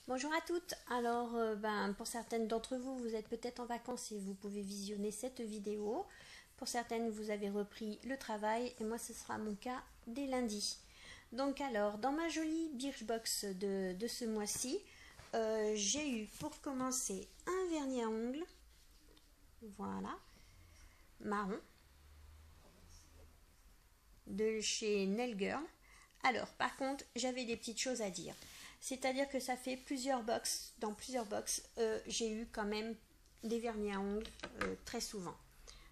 Bonjour à toutes. Alors, pour certaines d'entre vous, vous êtes peut-être en vacances et vous pouvez visionner cette vidéo. Pour certaines, vous avez repris le travail et moi, ce sera mon cas dès lundi. Donc alors, dans ma jolie Birchbox de ce mois-ci, j'ai eu pour commencer un vernis à ongles, voilà, marron, de chez Nail Girl. Alors, par contre, j'avais des petites choses à dire. C'est-à-dire que ça fait plusieurs box, dans plusieurs box, j'ai eu quand même des vernis à ongles très souvent.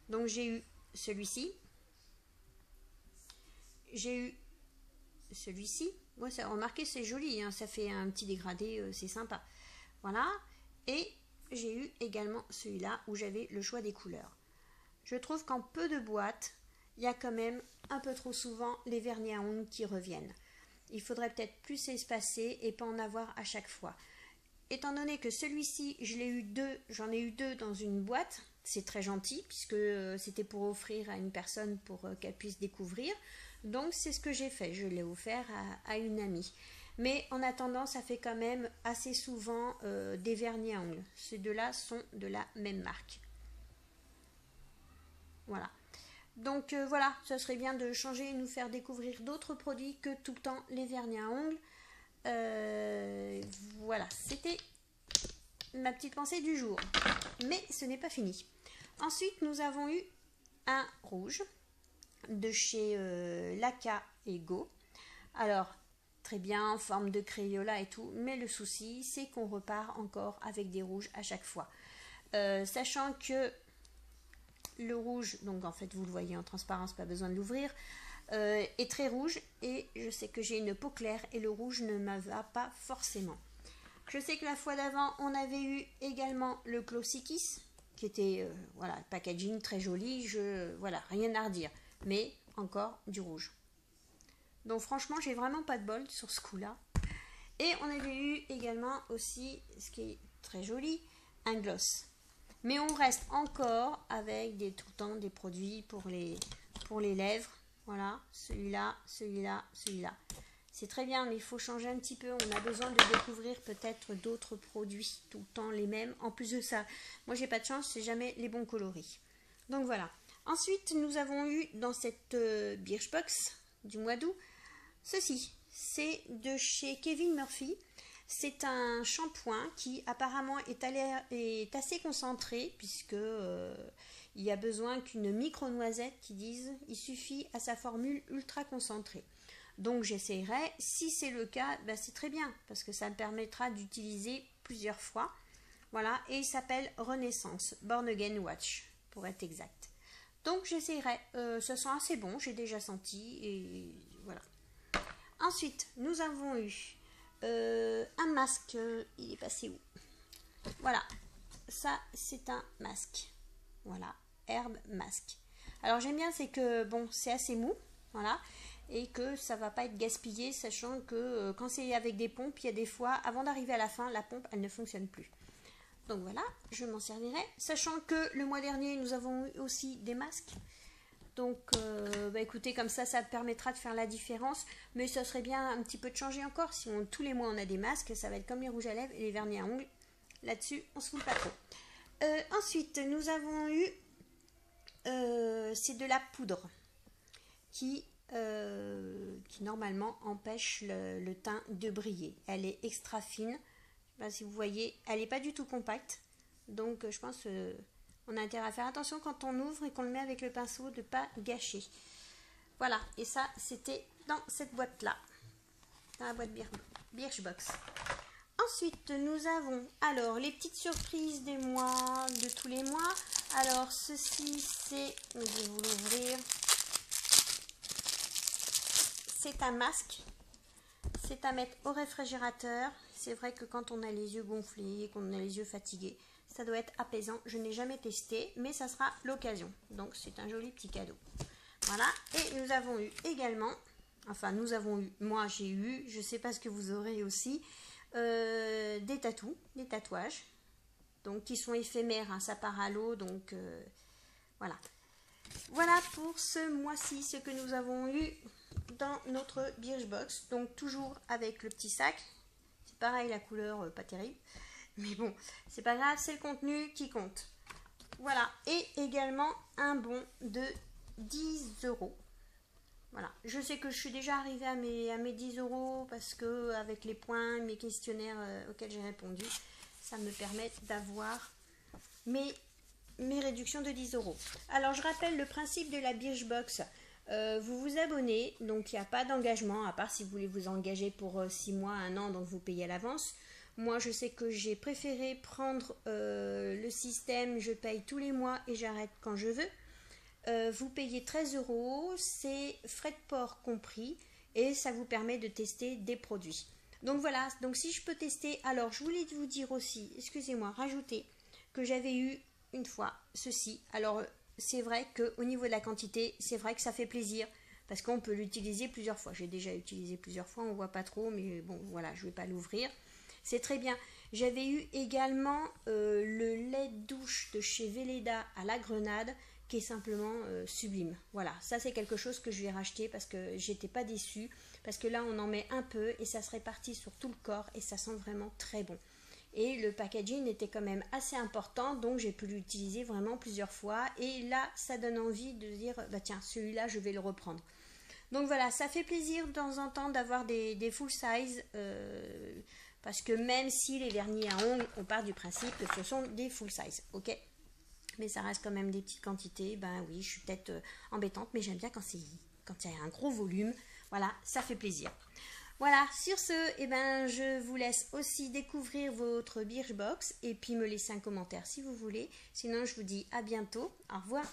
Donc j'ai eu celui-ci, j'ai eu celui-ci. Ouais, remarquez, c'est joli, hein, ça fait un petit dégradé, c'est sympa. Voilà, et j'ai eu également celui-là où j'avais le choix des couleurs. Je trouve qu'en peu de boîtes, il y a quand même un peu trop souvent les vernis à ongles qui reviennent. Il faudrait peut-être plus espacer et pas en avoir à chaque fois. Étant donné que celui-ci, j'en ai eu deux dans une boîte, c'est très gentil puisque c'était pour offrir à une personne pour qu'elle puisse découvrir. Donc c'est ce que j'ai fait, je l'ai offert à une amie. Mais en attendant, ça fait quand même assez souvent des vernis à ongles. Ces deux-là sont de la même marque. Voilà. Donc voilà, ça serait bien de changer et nous faire découvrir d'autres produits que tout le temps les vernis à ongles. Voilà, c'était ma petite pensée du jour. Mais ce n'est pas fini. Ensuite, nous avons eu un rouge de chez Laca et Go. Alors, très bien, en forme de Crayola et tout, mais le souci, c'est qu'on repart encore avec des rouges à chaque fois. Sachant que le rouge, donc en fait vous le voyez en transparence, pas besoin de l'ouvrir, est très rouge et je sais que j'ai une peau claire et le rouge ne me va pas forcément. Je sais que la fois d'avant on avait eu également le Glossy Kiss qui était voilà, packaging très joli, voilà, rien à redire, mais encore du rouge. Donc franchement j'ai vraiment pas de bol sur ce coup là. Et on avait eu également aussi, ce qui est très joli, un gloss. Mais on reste encore avec tout le temps des produits pour les lèvres. Voilà, celui-là, celui-là, celui-là. C'est très bien, mais il faut changer un petit peu. On a besoin de découvrir peut-être d'autres produits, tout le temps les mêmes. En plus de ça, moi j'ai pas de chance, c'est jamais les bons coloris. Donc voilà. Ensuite, nous avons eu dans cette Birchbox du mois d'août, ceci. C'est de chez Kevin Murphy. C'est un shampoing qui apparemment est assez concentré puisque il y a besoin qu'une micro-noisette qui dise il suffit à sa formule ultra concentrée. Donc j'essaierai, si c'est le cas, c'est très bien parce que ça me permettra d'utiliser plusieurs fois. Voilà, et il s'appelle Renaissance, Born Again Watch pour être exact. Donc j'essaierai, ça sent assez bon, j'ai déjà senti et voilà. Ensuite, nous avons eu un masque, il est passé où? Voilà, ça c'est un masque. Voilà, herbe masque. Alors j'aime bien, c'est que bon, c'est assez mou, voilà, et que ça va pas être gaspillé, sachant que quand c'est avec des pompes, il y a des fois, avant d'arriver à la fin, la pompe elle ne fonctionne plus. Donc voilà, je m'en servirai, sachant que le mois dernier nous avons eu aussi des masques. Donc, écoutez, comme ça permettra de faire la différence. Mais ça serait bien un petit peu de changer encore. Si tous les mois on a des masques, ça va être comme les rouges à lèvres et les vernis à ongles. Là-dessus, on se fout pas trop. Ensuite, nous avons eu, c'est de la poudre qui normalement empêche le teint de briller. Elle est extra fine. Si vous voyez, elle n'est pas du tout compacte. Donc, je pense... on a intérêt à faire attention quand on ouvre et qu'on le met avec le pinceau de ne pas gâcher. Voilà, et ça c'était dans cette boîte-là, dans la boîte Birchbox. Ensuite, nous avons alors les petites surprises des mois, de tous les mois. Alors ceci c'est, je vais vous l'ouvrir, c'est un masque. C'est à mettre au réfrigérateur. C'est vrai que quand on a les yeux gonflés, qu'on a les yeux fatigués, ça doit être apaisant. Je n'ai jamais testé, mais ça sera l'occasion. Donc c'est un joli petit cadeau. Voilà. Et nous avons eu également, enfin nous avons eu, moi j'ai eu, je ne sais pas ce que vous aurez aussi, des tatouages. Donc qui sont éphémères, hein, ça part à l'eau. Donc voilà. Voilà pour ce mois-ci ce que nous avons eu dans notre Birchbox. Donc toujours avec le petit sac. Pareil, la couleur, pas terrible. Mais bon, c'est pas grave, c'est le contenu qui compte. Voilà, et également un bon de 10 €. Voilà, je sais que je suis déjà arrivée à mes 10 € parce que avec les points, mes questionnaires auxquels j'ai répondu, ça me permet d'avoir mes réductions de 10 €. Alors je rappelle le principe de la Birchbox. Vous vous abonnez, donc il n'y a pas d'engagement, à part si vous voulez vous engager pour 6 mois, 1 an, donc vous payez à l'avance. Moi je sais que j'ai préféré prendre le système, je paye tous les mois et j'arrête quand je veux. Vous payez 13 €, c'est frais de port compris et ça vous permet de tester des produits. Donc voilà, donc si je peux tester, alors je voulais vous dire aussi, excusez-moi, rajouter que j'avais eu une fois ceci. Alors c'est vrai qu'au niveau de la quantité, c'est vrai que ça fait plaisir parce qu'on peut l'utiliser plusieurs fois. J'ai déjà utilisé plusieurs fois, on voit pas trop, mais bon voilà, je vais pas l'ouvrir. C'est très bien. J'avais eu également le lait de douche de chez Velleda à la grenade qui est simplement sublime. Voilà, ça c'est quelque chose que je vais racheter parce que j'étais pas déçue. Parce que là on en met un peu et ça se répartit sur tout le corps et ça sent vraiment très bon. Et le packaging était quand même assez important, donc j'ai pu l'utiliser vraiment plusieurs fois. Et là, ça donne envie de dire, bah tiens, celui-là, je vais le reprendre. Donc voilà, ça fait plaisir de temps en temps d'avoir des full size, parce que même si les vernis à ongles, on part du principe que ce sont des full size, ok? Mais ça reste quand même des petites quantités. Ben oui, je suis peut-être embêtante, mais j'aime bien quand il y a un gros volume. Voilà, ça fait plaisir. Voilà, sur ce, eh ben, je vous laisse aussi découvrir votre Birchbox et puis me laisser un commentaire si vous voulez. Sinon, je vous dis à bientôt. Au revoir.